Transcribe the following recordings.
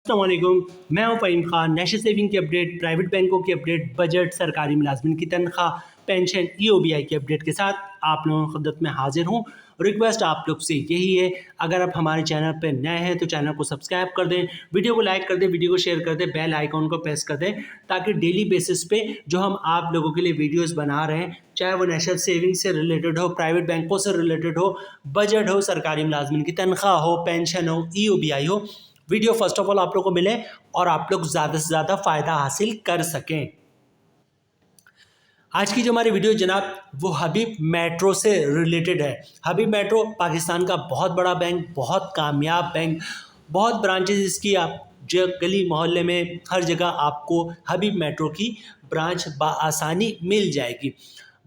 अस्सलाम वालेकुम, मैं हूं फ़हीम खान। नेशनल सेविंग की अपडेट, प्राइवेट बैंकों की अपडेट, बजट, सरकारी मुलाजमिन की तनख्वाह, पेंशन, EOBI की अपडेट के साथ आप लोगों की खिदमत में हाजिर हूं। रिक्वेस्ट आप लोग से यही है, अगर आप हमारे चैनल पर नए हैं तो चैनल को सब्सक्राइब कर दें, वीडियो को लाइक कर दें, वीडियो को शेयर कर दें, बेल आइकॉन को प्रेस कर दें, ताकि डेली बेसिस पे जो हम आप लोगों के लिए वीडियोस बना रहे हैं, चाहे वो नेशनल सेविंग से रिलेटेड हो, प्राइवेट बैंकों से रिलेटेड हो, बजट हो, सरकारी मुलाजमिन की तनख्वाह हो, पेंशन हो, EOBI हो, वीडियो फर्स्ट ऑफ ऑल आप लोग को मिले और आप लोग ज़्यादा से ज़्यादा फ़ायदा हासिल कर सकें। आज की जो हमारी वीडियो जनाब वो हबीब मेट्रो से रिलेटेड है। हबीब मेट्रो पाकिस्तान का बहुत बड़ा बैंक, बहुत कामयाब बैंक, बहुत ब्रांचेस इसकी आप जो गली मोहल्ले में हर जगह आपको हबीब मेट्रो की ब्रांच बआसानी मिल जाएगी।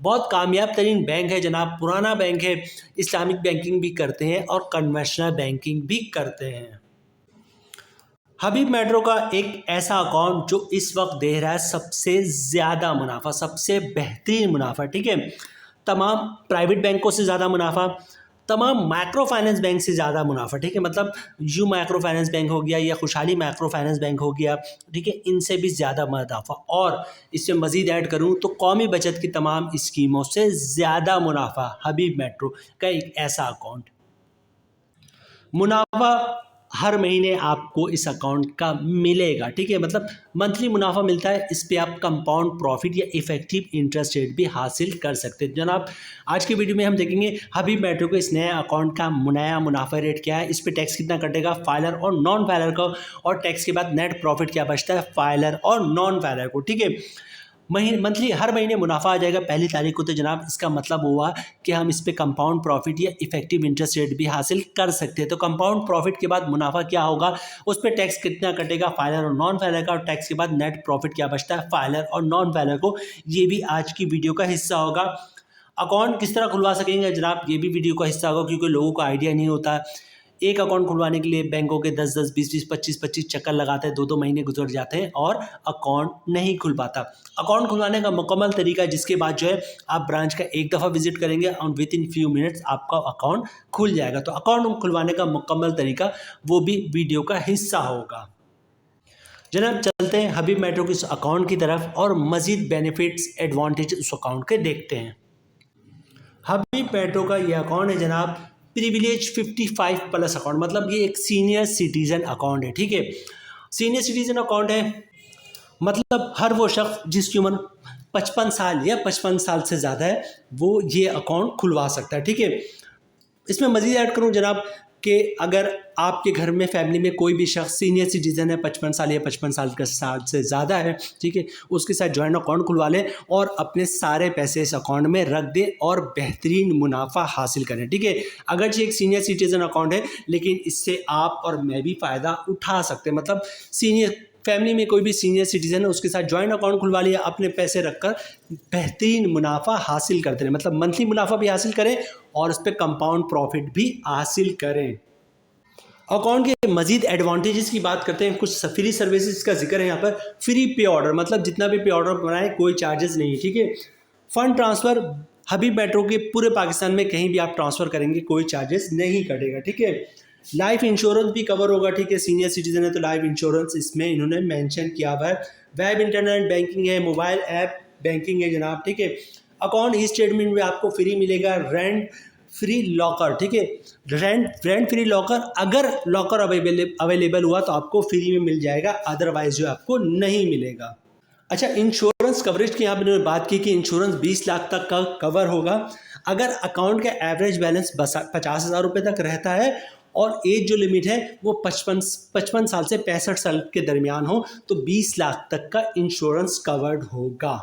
बहुत कामयाब तरीन बैंक है जनाब, पुराना बैंक है, इस्लामिक बैंकिंग भी करते हैं और कन्वेंशनल बैंकिंग भी करते हैं। हबीब मेट्रो का एक ऐसा अकाउंट जो इस वक्त दे रहा है सबसे ज़्यादा मुनाफा, सबसे बेहतरीन मुनाफा, ठीक है। तमाम प्राइवेट बैंकों से ज़्यादा मुनाफा, तमाम माइक्रो फाइनेंस बैंक से ज़्यादा मुनाफा, ठीक है। मतलब यू माइक्रो फाइनेंस बैंक हो गया या खुशहाली माइक्रो फाइनेंस बैंक हो गया, ठीक है, इनसे भी ज़्यादा मुनाफा। और इससे मज़ीद ऐड करूँ तो कौमी बचत की तमाम स्कीमों से ज़्यादा मुनाफा हबीब मेट्रो का एक ऐसा अकाउंट। मुनाफा हर महीने आपको इस अकाउंट का मिलेगा, ठीक है। मतलब मंथली मुनाफा मिलता है, इस पे आप कंपाउंड प्रॉफिट या इफेक्टिव इंटरेस्ट रेट भी हासिल कर सकते हैं। जनाब आज की वीडियो में हम देखेंगे हबीब मेट्रो के इस नए अकाउंट का नया मुनाफा रेट क्या है, इस पे टैक्स कितना कटेगा फाइलर और नॉन फाइलर का, और टैक्स के बाद नेट प्रॉफिट क्या बचता है फाइलर और नॉन फाइलर को, ठीक है। मंथली हर महीने मुनाफा आ जाएगा पहली तारीख को। तो जनाब इसका मतलब हुआ कि हम इस पे कंपाउंड प्रॉफिट या इफेक्टिव इंटरेस्ट रेट भी हासिल कर सकते हैं। तो कंपाउंड प्रॉफिट के बाद मुनाफा क्या होगा, उस पर टैक्स कितना कटेगा फाइलर और नॉन फाइलर का, और टैक्स के बाद नेट प्रॉफिट क्या बचता है फाइलर और नॉन फाइलर को, ये भी आज की वीडियो का हिस्सा होगा। अकाउंट किस तरह खुलवा सकेंगे जनाब, ये भी वीडियो का हिस्सा होगा, क्योंकि लोगों को आइडिया नहीं होता। एक अकाउंट खुलवाने के लिए बैंकों के 10-10, 20-20, 25-25 चक्कर लगाते हैं, 2-2 महीने गुजर जाते हैं और अकाउंट नहीं खुल पाता। अकाउंट खुलवाने का मुकम्मल तरीका, जिसके बाद जो है आप ब्रांच का एक दफ़ा विजिट करेंगे और विद इन फ्यू मिनट्स आपका अकाउंट खुल जाएगा। तो अकाउंट खुलवाने का मुकम्मल तरीका वो भी वीडियो का हिस्सा होगा। जनाब चलते हैं हबीब मेट्रो के इस अकाउंट की तरफ और मज़ीद बेनिफिट्स एडवांटेज उस अकाउंट के देखते हैं। हबीब मेट्रो का ये अकाउंट है जनाब प्रिविलेज 55+ अकाउंट, मतलब ये एक सीनियर सिटीज़न अकाउंट है, ठीक है। सीनियर सिटीज़न अकाउंट है मतलब हर वो शख्स जिसकी उम्र 55 साल या 55 साल से ज़्यादा है वो ये अकाउंट खुलवा सकता है, ठीक है। इसमें मज़ीद ऐड करूँ जनाब कि अगर आपके घर में फैमिली में कोई भी शख्स सीनियर सिटीज़न है, 55 साल या 55 साल से ज़्यादा है, ठीक है, उसके साथ जॉइंट अकाउंट खुलवा लें और अपने सारे पैसे इस अकाउंट में रख दें और बेहतरीन मुनाफा हासिल करें, ठीक है। अगरचे एक सीनियर सिटीज़न अकाउंट है, लेकिन इससे आप और मैं भी फ़ायदा उठा सकते हैं। मतलब सीनियर फैमिली में कोई भी सीनियर सिटीज़न है, उसके साथ जॉइंट अकाउंट खुलवा लिया, अपने पैसे रखकर बेहतरीन मुनाफा हासिल करते रहें, मतलब मंथली मुनाफा भी हासिल करें और उस पर कंपाउंड प्रॉफिट भी हासिल करें। अकाउंट के मजीद एडवांटेजेस की बात करते हैं, कुछ फ्री सर्विसेज का जिक्र है यहाँ पर। फ्री पे ऑर्डर, मतलब जितना भी पे ऑर्डर बनाए कोई चार्जेस नहीं, ठीक है। फंड ट्रांसफ़र हबीब मेट्रो के पूरे पाकिस्तान में कहीं भी आप ट्रांसफ़र करेंगे कोई चार्जेस नहीं कटेगा, ठीक है। लाइफ इंश्योरेंस भी कवर होगा, ठीक है। सीनियर सिटीजन है तो लाइफ इंश्योरेंस इसमें इन्होंने मेंशन किया हुआ है। वेब इंटरनेट बैंकिंग है, मोबाइल ऐप बैंकिंग है जनाब, ठीक है। अकाउंट ई स्टेटमेंट में आपको फ्री मिलेगा रेंट फ्री लॉकर, ठीक है। रेंट फ्री लॉकर, अगर लॉकर अवेलेबल हुआ तो आपको फ्री में मिल जाएगा, अदरवाइज जो आपको नहीं मिलेगा। अच्छा, इंश्योरेंस कवरेज की यहाँ पर इन्होंने बात की कि इंश्योरेंस 20 लाख तक का कवर होगा अगर अकाउंट का एवरेज बैलेंस 50,000 रुपये तक रहता है और एज जो लिमिट है वो 55 साल से 65 साल के दरमियान हो, तो 20 लाख तक का इंश्योरेंस कवर्ड होगा।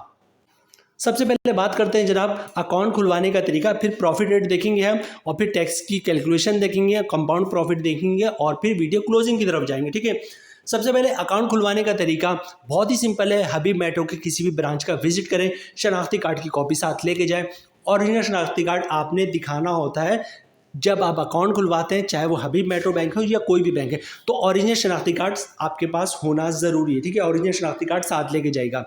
सबसे पहले बात करते हैं जनाब अकाउंट खुलवाने का तरीका, फिर प्रॉफिट रेट देखेंगे हम, और फिर टैक्स की कैलकुलेशन देखेंगे, कंपाउंड प्रॉफिट देखेंगे, और फिर वीडियो क्लोजिंग की तरफ जाएंगे, ठीक है। सबसे पहले अकाउंट खुलवाने का तरीका बहुत ही सिंपल है। हबीब मेट्रो के किसी भी ब्रांच का विजिट करें, शनाख्ती कार्ड की कॉपी साथ लेके जाएं। ओरिजिनल शनाख्ती कार्ड आपने दिखाना होता है जब आप अकाउंट खुलवाते हैं, चाहे वो हबीब मेट्रो बैंक हो या कोई भी बैंक है, तो ओरिजिनल शनाख्ती कार्ड आपके पास होना ज़रूरी है, ठीक है। ओरिजिनल शनाख्ती कार्ड साथ लेके जाएगा।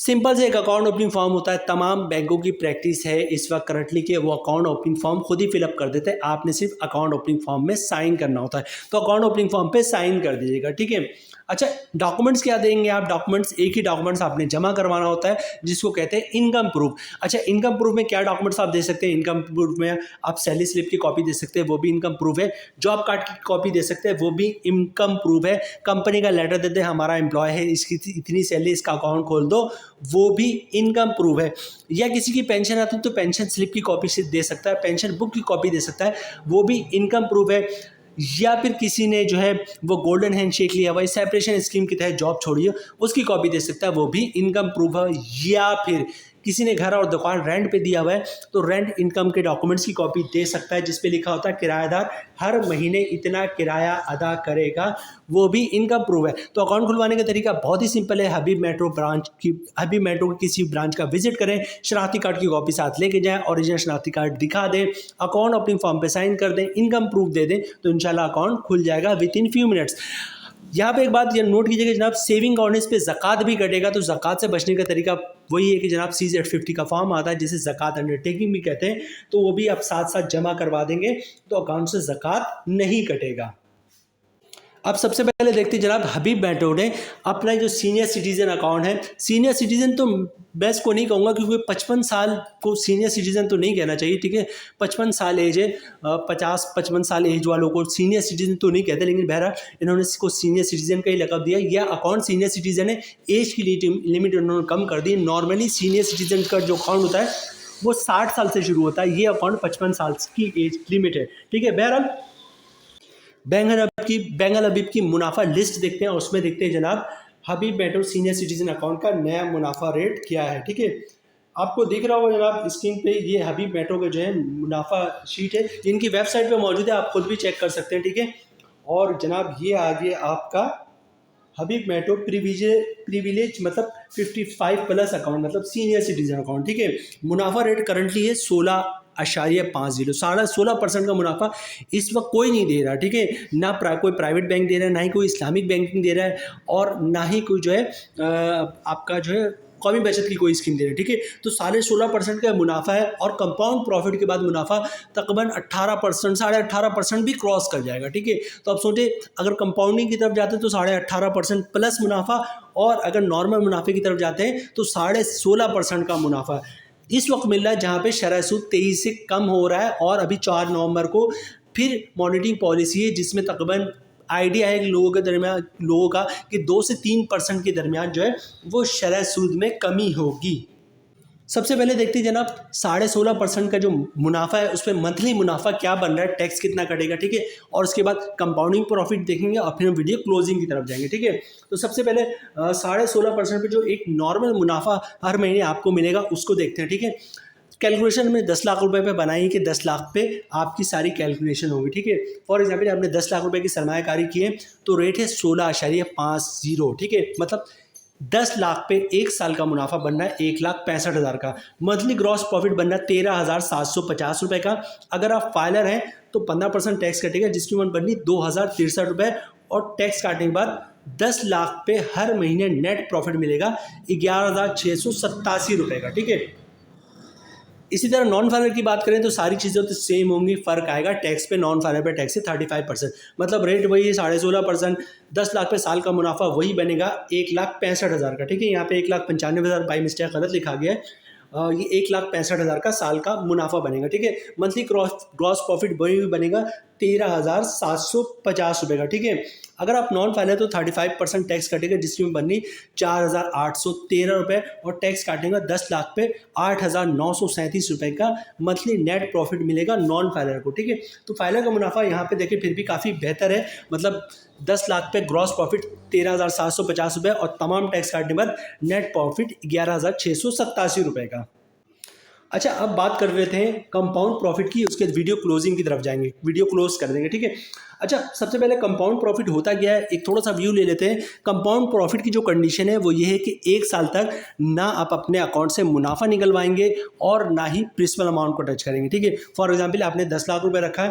सिंपल से एक अकाउंट ओपनिंग फॉर्म होता है। तमाम बैंकों की प्रैक्टिस है इस वक्त करंटली के वो अकाउंट ओपनिंग फॉर्म खुद ही फिलअप कर देते हैं, आपने सिर्फ अकाउंट ओपनिंग फॉर्म में साइन करना होता है। तो अकाउंट ओपनिंग फॉर्म पे साइन कर दीजिएगा, ठीक है। अच्छा, डॉक्यूमेंट्स क्या देंगे आप? डॉक्यूमेंट्स एक ही डॉक्यूमेंट्स आपने जमा करवाना होता है जिसको कहते हैं इनकम प्रूफ। अच्छा, इनकम प्रूफ में क्या डॉक्यूमेंट्स आप दे सकते हैं? इनकम प्रूफ में आप सैलरी स्लिप की कॉपी दे सकते हैं, वो भी इनकम प्रूफ है। जॉब कार्ड की कॉपी दे सकते हैं, वो भी इनकम प्रूफ है। कंपनी का लेटर देते हैं, हमारा एम्प्लॉय है, इसकी इतनी सैलरी, इसका अकाउंट खोल दो, वो भी इनकम प्रूफ है। या किसी की पेंशन आती है तो पेंशन स्लिप की कॉपी से दे सकता है, पेंशन बुक की कॉपी दे सकता है, वो भी इनकम प्रूफ है। या फिर किसी ने जो है वो गोल्डन हैंडशेक लिया हुआ है, सेपरेशन स्कीम के तहत जॉब छोड़ी है, उसकी कॉपी दे सकता है, वो भी इनकम प्रूफ है। या फिर किसी ने घर और दुकान रेंट पे दिया हुआ है तो रेंट इनकम के डॉक्यूमेंट्स की कॉपी दे सकता है जिस पे लिखा होता है किराएदार हर महीने इतना किराया अदा करेगा, वो भी इनकम प्रूफ है। तो अकाउंट खुलवाने का तरीका बहुत ही सिंपल है। हबीब मेट्रो के किसी ब्रांच का विजिट करें, शनाख्ती कार्ड की कॉपी साथ लेके जाएं, ओरिजिनल शनाख्ती कार्ड दिखा दें, अकाउंट ओपनिंग फॉर्म पे साइन कर दें, इनकम प्रूफ दे दें, तो इंशाल्लाह अकाउंट खुल जाएगा विद इन फ्यू मिनट्स। यहाँ पे एक बात ये नोट कीजिएगा जनाब, सेविंग अकाउंट इस पे ज़कात भी कटेगा, तो ज़कात से बचने का तरीका वही है कि जनाब CZ50 का फॉर्म आता है जिसे ज़कात अंडरटेकिंग भी कहते हैं, तो वो भी आप साथ साथ जमा करवा देंगे तो अकाउंट से ज़कात नहीं कटेगा। अब सबसे पहले देखते हैं जनाब, हबीब मेट्रो ने अपना जो सीनियर सिटीजन अकाउंट है, सीनियर सिटीजन तो बेस्ट को नहीं कहूँगा क्योंकि 55 साल को सीनियर सिटीजन तो नहीं कहना चाहिए, ठीक है। 55 साल एज है, 50-55 साल एज वालों को सीनियर सिटीजन तो नहीं कहते, लेकिन बहरहाल इन्होंने इसको सीनियर सिटीजन का ही लक़ब दिया। यह अकाउंट सीनियर सिटीजन है, एज की लिमिट उन्होंने कम कर दी। नॉर्मली सीनियर सिटीजन का जो अकाउंट होता है वो 60 साल से शुरू होता है, ये अकाउंट 55 साल की एज लिमिट है, ठीक है। बहरहाल बैंगल हबीब की मुनाफा लिस्ट देखते हैं और उसमें देखते हैं जनाब हबीब मेट्रो सीनियर सिटीजन अकाउंट का नया मुनाफा रेट क्या है, ठीक है। आपको दिख रहा होगा जनाब स्क्रीन पे, ये हबीब मेट्रो का जो है मुनाफा शीट है, इनकी वेबसाइट पे मौजूद है, आप खुद भी चेक कर सकते हैं, ठीक है। और जनाब ये आ गया आपका हबीब मेट्रो प्रिविलेज मतलब 55+ अकाउंट मतलब सीनियर सिटीजन अकाउंट, ठीक है। मुनाफा रेट करंटली है 16.50, 16% का मुनाफा इस वक्त कोई नहीं दे रहा, ठीक है। ना कोई प्राइवेट बैंक दे रहा है, ना ही कोई इस्लामिक बैंकिंग दे रहा है, और ना ही कोई जो है आपका जो है कौमी बचत की कोई स्कीम दे रही है, ठीक है। तो 16.5% का मुनाफा है और कंपाउंड प्रॉफिट के बाद मुनाफा तकरीबन 18%, 18.5% भी क्रॉस कर जाएगा, ठीक है। तो अब सोचे अगर कंपाउंडिंग की तरफ जाते हैं तो 18.5% प्लस मुनाफा, और अगर नॉर्मल मुनाफे की तरफ जाते हैं तो 16.5% का मुनाफा इस वक्त मिल रहा है, जहाँ पे शरह सूद 23 से कम हो रहा है। और अभी 4 नवंबर को फिर मॉनिटरिंग पॉलिसी है जिसमें तकरीबन आइडिया है कि लोगों का कि 2 से 3% के दरमियान जो है वो शरह सूद में कमी होगी। सबसे पहले देखते हैं जनाब 16.5% का जो मुनाफा है उस पर मंथली मुनाफा क्या बन रहा है, टैक्स कितना कटेगा, ठीक है। और उसके बाद कंपाउंडिंग प्रॉफिट देखेंगे और फिर हम वीडियो क्लोजिंग की तरफ जाएंगे, ठीक है। तो सबसे पहले 16.5% पे जो एक नॉर्मल मुनाफा हर महीने आपको मिलेगा उसको देखते हैं, ठीक है। कैलकुलेशन में 10 लाख रुपए पे बनाई कि 10 लाख पे आपकी सारी कैलकुलेशन होगी, ठीक है। फॉर एग्जाम्पल आपने 10 लाख रुपए की सरमायाकारी की है तो रेट है 16.50, ठीक है। मतलब 10 लाख पे 1 साल का मुनाफा बन रहा है 1,65,000 का। मंथली ग्रॉस प्रॉफिट बन रहा है 13,750 रुपये का। अगर आप फाइलर हैं तो 15% टैक्स कटेगा जिसकी अमाउंट बननी 2,063 रुपये, और टैक्स काटने के बाद 10 लाख पे हर महीने नेट प्रॉफिट मिलेगा 11,687 रुपये का, ठीक है। इसी तरह नॉन फाइनल की बात करें तो सारी चीज़ें तो सेम होंगी, फ़र्क आएगा टैक्स पे। नॉन फाइनल पे टैक्स है 35%, मतलब रेट वही है 16.5%। 10 लाख पे साल का मुनाफा वही बनेगा 1,65,000 का, ठीक है। यहाँ पे 1,95,000 बाई मिस्टेक गलत लिखा गया है, ये 1,65,000 का साल का मुनाफा बनेगा, ठीक है। मंथली ग्रॉस प्रॉफिट वही बनेगा 13,750 रुपये का, ठीक है। अगर आप नॉन फाइनल तो 35% टैक्स कटेगा जिसमें बननी 4,813 रुपये, और टैक्स काटेगा 10 लाख पे 8,937 रुपये का मंथली नेट प्रॉफिट मिलेगा नॉन फाइलर को, ठीक है। तो फाइलर का मुनाफा यहाँ पे देखिए फिर भी काफ़ी बेहतर है, मतलब 10 लाख पे ग्रॉस प्रॉफिट 13,750 रुपये और तमाम टैक्स काटने के बाद नेट प्रॉफिट 11,687 रुपये का। अच्छा, अब बात कर रहे थे कंपाउंड प्रॉफिट की, उसके वीडियो क्लोजिंग की तरफ जाएंगे, वीडियो क्लोज कर देंगे, ठीक है। अच्छा, सबसे पहले कंपाउंड प्रॉफिट होता क्या है एक थोड़ा सा व्यू ले लेते हैं। कंपाउंड प्रॉफिट की जो कंडीशन है वो ये है कि 1 साल तक ना आप अपने अकाउंट से मुनाफा निकलवाएंगे और ना ही प्रिंसिपल अमाउंट को टच करेंगे, ठीक है। फॉर एग्जांपल आपने 10 लाख रुपए रखा है,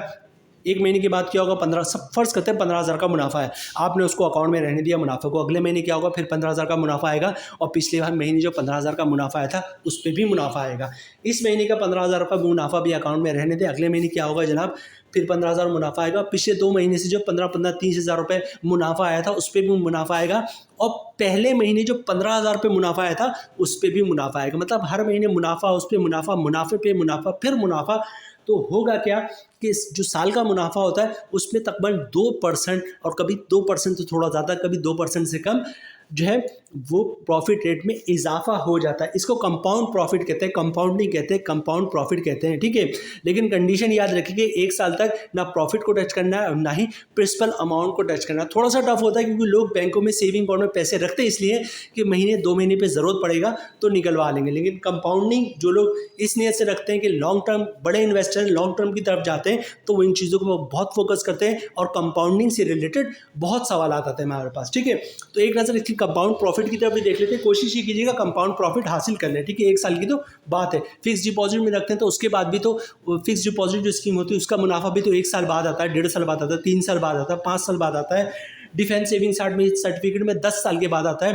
एक महीने के बाद क्या होगा, 15, सब फर्ज करते हैं 15,000 का मुनाफा है, आपने उसको अकाउंट में रहने दिया मुनाफे को, अगले महीने क्या होगा, फिर 15,000 का मुनाफा आएगा और पिछले महीने जो 15,000 का मुनाफा आया था उस पर भी मुनाफा आएगा। इस महीने का 15,000 का मुनाफा भी अकाउंट में रहने दें, अगले महीने क्या होगा जनाब, फिर 15,000 मुनाफा आएगा, पिछले 2 महीने से जो 15 30,000 रुपये मुनाफा आया था उस पर भी मुनाफा आएगा और पहले महीने जो 15,000 रुपये मुनाफा आया था उस पर भी मुनाफा आएगा। मतलब हर महीने मुनाफा, उस पर मुनाफा, मुनाफे पे मुनाफा, फिर मुनाफा। तो होगा क्या कि जो साल का मुनाफा होता है उसमें तकरीबन 2% और कभी 2% से थोड़ा ज़्यादा, कभी 2% से कम जो है वो प्रॉफिट रेट में इजाफा हो जाता है। इसको कंपाउंड प्रॉफिट कहते हैं, कंपाउंड नहीं कहते, कंपाउंड प्रॉफिट कहते हैं, ठीक है। लेकिन कंडीशन याद रखिए, 1 साल तक ना प्रॉफिट को टच करना है ना ही प्रिंसिपल अमाउंट को टच करना है। थोड़ा सा टफ होता है क्योंकि लोग बैंकों में सेविंग अकाउंट में पैसे रखते हैं इसलिए कि महीने 2 महीने पे ज़रूरत पड़ेगा तो निकलवा लेंगे। लेकिन कंपाउंडिंग जो लोग इस नीयत से रखते हैं कि लॉन्ग टर्म, बड़े इन्वेस्टर लॉन्ग टर्म की तरफ जाते हैं तो वो इन चीज़ों को बहुत फोकस करते हैं और कंपाउंडिंग से रिलेटेड बहुत सवाल आते हैं हमारे पास, ठीक है। तो एक नज़र इसकी कंपाउंड प्रॉफिट की तरफ भी देख लेते हैं। कोशिश ये कीजिएगा कंपाउंड प्रॉफिट हासिल कर लें, ठीक है। 1 साल की तो बात है, फिक्स डिपॉजिट में रखते हैं तो उसके बाद भी तो फिक्स डिपॉजिट जो स्कीम होती है उसका मुनाफा भी तो 1 साल बाद आता है, 1.5 साल बाद आता है, 3 साल बाद आता है, 5 साल बाद आता है। डिफेंस सेविंग सर्टिफिकेट में 10 साल के बाद आता है।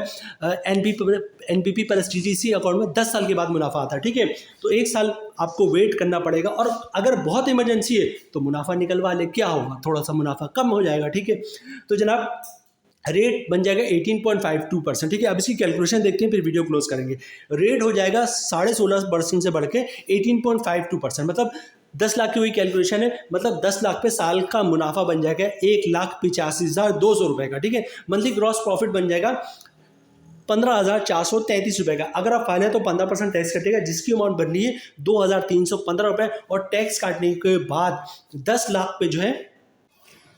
एनपीपी प्लस टीटीसी अकाउंट में 10 साल के बाद मुनाफा आता है, ठीक है। तो 1 साल आपको वेट करना पड़ेगा और अगर बहुत इमरजेंसी है तो मुनाफा निकलवा ले, क्या होगा, थोड़ा सा मुनाफा कम हो जाएगा, ठीक है। तो जनाब रेट बन जाएगा 18.52%, ठीक है। अब इसकी कैलकुलेशन देखते हैं फिर वीडियो क्लोज करेंगे। रेट हो जाएगा 16.5% से बढ़ के 18.52%, मतलब 10 लाख की हुई कैलकुलेशन है, मतलब 10 लाख पे साल का मुनाफा बन जाएगा 1,85,200 रुपये का, ठीक है। मंथली ग्रॉस प्रॉफिट बन जाएगा 15,433 रुपये का। अगर आप फाइल है तो 15% टैक्स कटेगा, जिसकी अमाउंट बन रही है 2,315 रुपये और टैक्स काटने के बाद 10 लाख पे जो है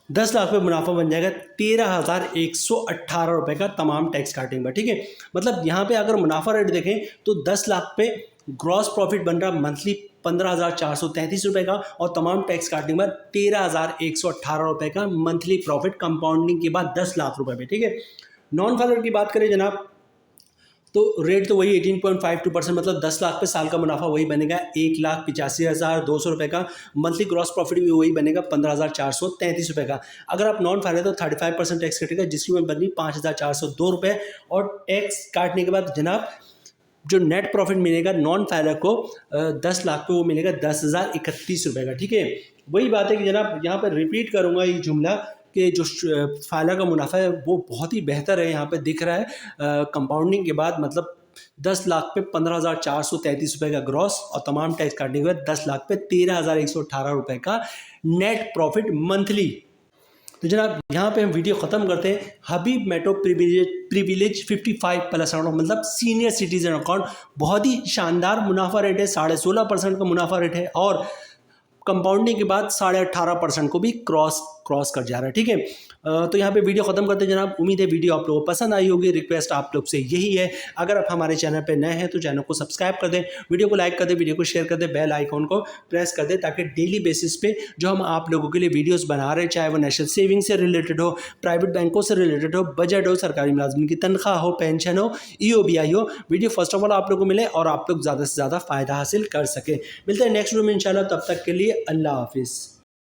10 लाख पे मुनाफा बन जाएगा 13,118 रुपये का तमाम टैक्स काटेंगे, ठीक है। मतलब यहाँ पे अगर मुनाफा रेट देखें तो 10 लाख पे ग्रॉस प्रॉफिट बन रहा मंथली 15,433 रुपये का और तमाम टैक्स काटने के बाद 13,118 रुपये का मंथली प्रॉफिट कंपाउंडिंग के बाद 10 लाख रुपये पे, ठीक है। नॉन फाइलर की बात करें जनाब तो रेट तो वही 18.52%, मतलब 10 लाख पे साल का मुनाफा वही बनेगा 1,85,200 रुपये का। मंथली ग्रॉस प्रॉफिट भी वही बनेगा 15,433 रुपये का। अगर आप नॉन फाइनल तो 35% टैक्स कटेगा, जिसकी में बनी 5,402 रुपये और टैक्स काटने के बाद जनाब जो नेट प्रॉफिट मिलेगा नॉन फाइलर को 10 लाख पे वो मिलेगा 10,031 रुपये का, ठीक है। वही बात है कि जनाब यहाँ पर रिपीट करूँगा ये जुमला कि जो फाइलर का मुनाफा है वो बहुत ही बेहतर है, यहाँ पे दिख रहा है कंपाउंडिंग के बाद, मतलब 10 लाख पे 15,433 रुपये का ग्रॉस और तमाम टैक्स काटने के बाद 10 लाख पे 13,118 रुपये का नेट प्रॉफिट मंथली। तो जनाब यहाँ पे हम वीडियो ख़त्म करते हैं। हबीब मेट्रो प्रिविलेज 55+ अकाउंट, मतलब सीनियर सिटीजन अकाउंट, बहुत ही शानदार मुनाफा रेट है, 16.5% का मुनाफा रेट है और कंपाउंडिंग के बाद 18.5% को भी क्रॉस कर जा रहा है, ठीक है। तो यहाँ पे वीडियो ख़त्म करते हैं जनाब। उम्मीद है वीडियो आप लोगों को पसंद आई होगी। रिक्वेस्ट आप लोग से यही है, अगर आप हमारे चैनल पे नए हैं तो चैनल को सब्सक्राइब कर दें, वीडियो को लाइक कर दें, वीडियो को शेयर कर दें, बेल आइकॉन को प्रेस कर दें ताकि डेली बेसिस पे जो हम आप लोगों के लिए वीडियोज़ बना रहे हैं, चाहे वो नेशनल सेविंग से रिलेटेड हो, प्राइवेट बैंकों से रिलेटेड हो, बजट हो, सरकारी मुलाजमिन की तनख्वाह हो, पेंशन हो, EOBI हो, वीडियो फर्स्ट ऑफ ऑल आप लोगों को मिले और आप लोग ज़्यादा से ज़्यादा फ़ायदा हासिल कर सकें। मिलते हैं नेक्स्ट वीडियो में इंशाल्लाह, तब तक के लिए अल्लाह हाफिज़।